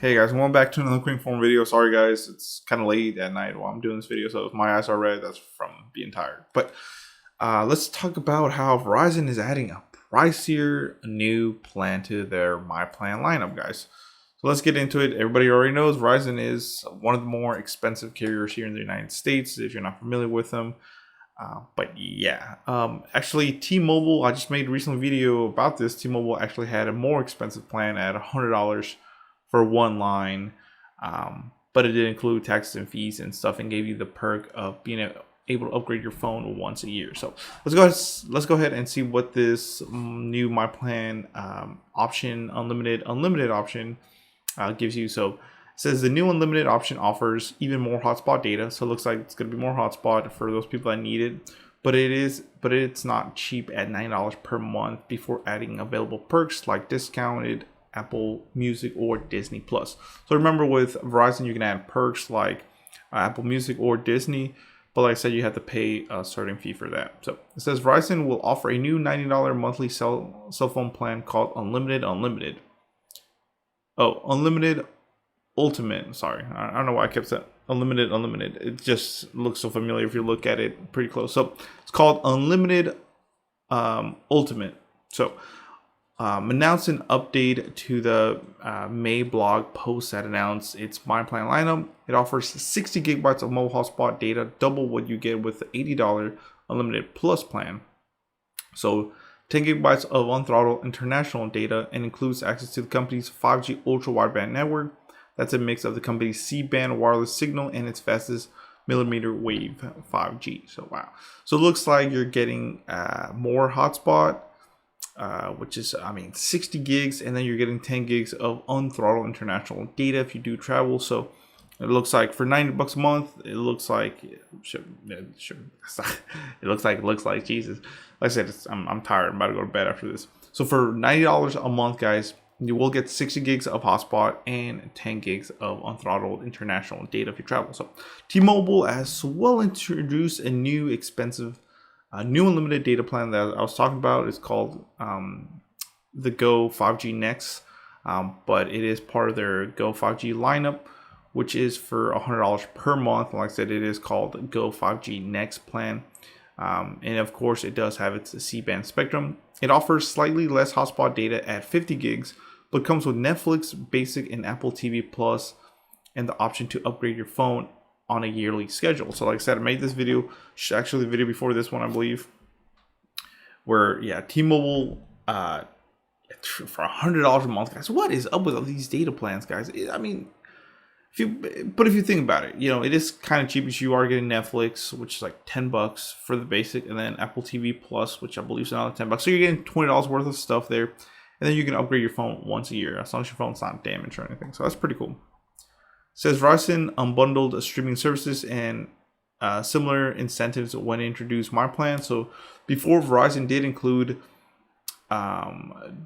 Hey guys, welcome back to another quick form video. Sorry guys, it's kind of late at night while I'm doing this video, so if my eyes are red, that's from being tired. But let's talk about how Verizon is adding a pricier new plan to their My Plan lineup, guys. So let's get into it. Everybody already knows Verizon is one of the more expensive carriers here in the United States, if you're not familiar with them. But yeah, actually T-Mobile, I just made a recent video about this. T-Mobile actually had a more expensive plan at $100 for one line, but it did include taxes and fees and stuff, and gave you the perk of being able to upgrade your phone once a year. So let's go ahead and see what this new My Plan option, unlimited option, gives you. So it says the new unlimited option offers even more hotspot data. So it looks like it's going to be more hotspot for those people that need it. But it's not cheap at $9 per month before adding available perks like discounted Apple Music or Disney Plus. So remember, with Verizon you can add perks like Apple Music or Disney, but like I said, you have to pay a certain fee for that. So it says Verizon will offer a new $90 monthly cell phone plan called Unlimited Ultimate. Sorry, I don't know why I kept saying Unlimited. It just looks so familiar if you look at it pretty close. So it's called Unlimited Ultimate. So announced an update to the May blog post that announced its My Plan lineup. It offers 60 gigabytes of mobile hotspot data, double what you get with the $80 Unlimited Plus plan. So 10 gigabytes of unthrottled international data, and includes access to the company's 5G ultra wideband network. That's a mix of the company's C-band wireless signal and its fastest millimeter wave 5G. So wow. So it looks like you're getting more hotspot, which is 60 gigs, and then you're getting 10 gigs of unthrottled international data if you do travel. So it looks like for $90 a month, it looks like it looks like Jesus. Like I said, I'm tired. I'm about to go to bed after this. So for $90 a month, guys, you will get 60 gigs of hotspot and 10 gigs of unthrottled international data if you travel. So T-Mobile as well introduced a new expensive new unlimited data plan that I was talking about. Is called the Go 5G Next, but it is part of their Go 5G lineup, which is for $100 per month. Like I said, it is called Go 5G Next plan. And of course, it does have its C-band spectrum. It offers slightly less hotspot data at 50 gigs, but comes with Netflix Basic and Apple TV Plus, and the option to upgrade your phone on a yearly schedule. So like I said, I made this video, actually the video before this one, I believe, where T-Mobile for $100 a month, guys. What is up with all these data plans, guys? If you think about it, it is kind of cheap. As you are getting Netflix, which is like $10 for the basic, and then Apple TV Plus, which I believe is another $10. So you're getting $20 worth of stuff there, and then you can upgrade your phone once a year as long as your phone's not damaged or anything. So that's pretty cool. It says Verizon unbundled streaming services and similar incentives when it introduced My Plan. So before, Verizon did include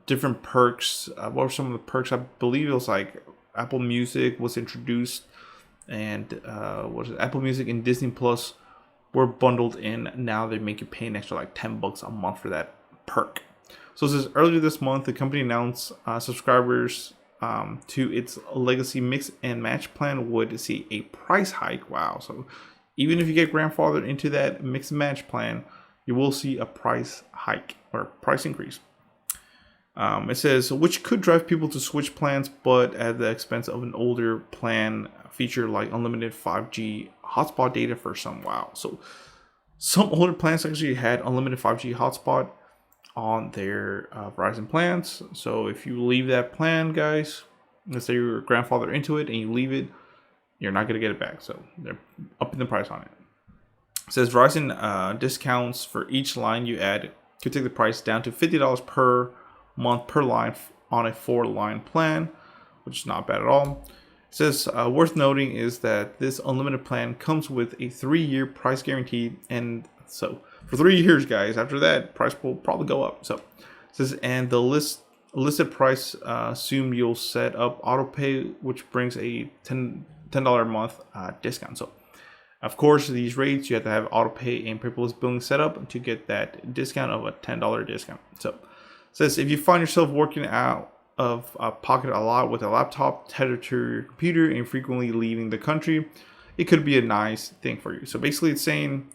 different perks. What were some of the perks? I believe it was like Apple Music was introduced, and Apple Music and Disney Plus were bundled in. Now they make you pay an extra like $10 a month for that perk. So it says earlier this month, the company announced subscribers to its legacy mix and match plan would see a price hike. Wow. So even if you get grandfathered into that mix and match plan, you will see a price hike or price increase. It says, which could drive people to switch plans, but at the expense of an older plan feature like unlimited 5G hotspot data for some. Wow. So some older plans actually had unlimited 5G hotspot on their Verizon plans. So if you leave that plan, guys, let's say you're grandfathered into it and you leave it, you're not going to get it back. So they're upping the price on it. It says Verizon discounts for each line you add could take the price down to $50 per month per line on a 4-line plan, which is not bad at all. It says worth noting is that this unlimited plan comes with a 3-year price guarantee, and so for 3 years, guys, after that price will probably go up. So it says, and the listed price assume you'll set up auto pay, which brings a $10 a month discount. So of course, these rates you have to have auto pay and paperless billing set up to get that discount of a $10 discount. So says if you find yourself working out pocket a lot with a laptop tethered to your computer and frequently leaving the country, it could be a nice thing for you. So basically it's saying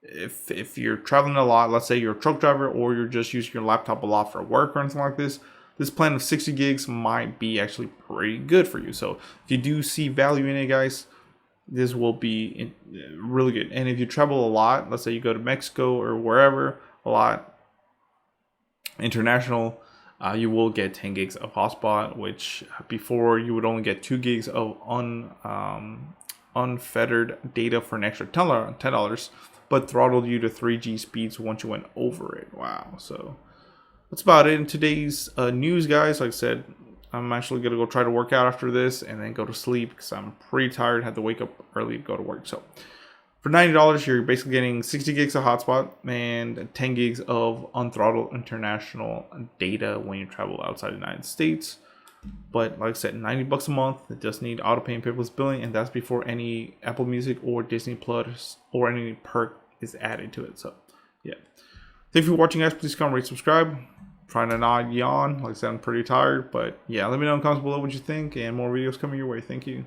if you're traveling a lot, let's say you're a truck driver or you're just using your laptop a lot for work or anything like this, this plan of 60 gigs might be actually pretty good for you. So if you do see value in it, guys, this will be really good. And if you travel a lot, let's say you go to Mexico or wherever a lot, international, you will get 10 gigs of hotspot, which before you would only get 2 gigs of unfettered data for an extra $10, but throttled you to 3G speeds once you went over it. Wow. So that's about it in today's news, guys. Like I said, I'm actually going to go try to work out after this and then go to sleep because I'm pretty tired. Had to wake up early to go to work. So for $90, you're basically getting 60 gigs of hotspot and 10 gigs of unthrottled international data when you travel outside the United States. But like I said, $90 a month. It does need auto pay and paperless billing, and that's before any Apple Music or Disney Plus or any perk is added to it. So yeah. Thank you for watching, guys. Please comment, rate, subscribe. Trying to not yawn. Like I said, I'm pretty tired. But yeah, let me know in the comments below what you think, and more videos coming your way. Thank you.